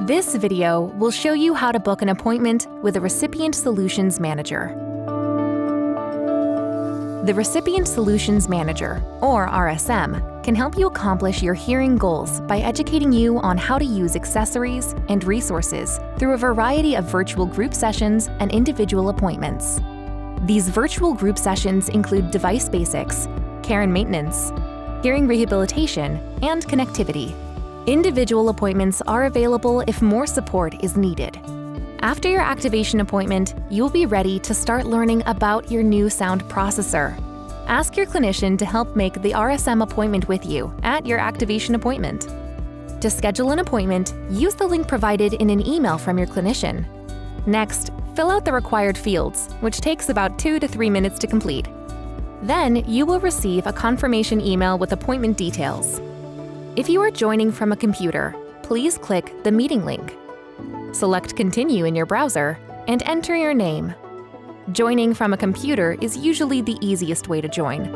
This video will show you how to book an appointment with a Recipient Solutions Manager. The Recipient Solutions Manager, or RSM, can help you accomplish your hearing goals by educating you on how to use accessories and resources through a variety of virtual group sessions and individual appointments. These virtual group sessions include device basics, care and maintenance, hearing rehabilitation, and connectivity. Individual appointments are available if more support is needed. After your activation appointment, you'll be ready to start learning about your new sound processor. Ask your clinician to help make the RSM appointment with you at your activation appointment. To schedule an appointment, use the link provided in an email from your clinician. Next, fill out the required fields, which takes about 2 to 3 minutes to complete. Then, you will receive a confirmation email with appointment details. If you are joining from a computer, please click the meeting link. Select Continue in your browser and enter your name. Joining from a computer is usually the easiest way to join.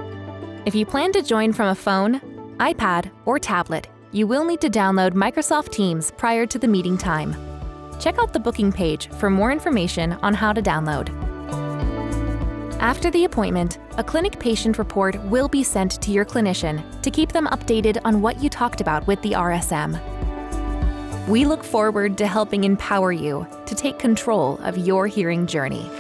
If you plan to join from a phone, iPad, or tablet, you will need to download Microsoft Teams prior to the meeting time. Check out the booking page for more information on how to download. After the appointment, a clinic patient report will be sent to your clinician to keep them updated on what you talked about with the RSM. We look forward to helping empower you to take control of your hearing journey.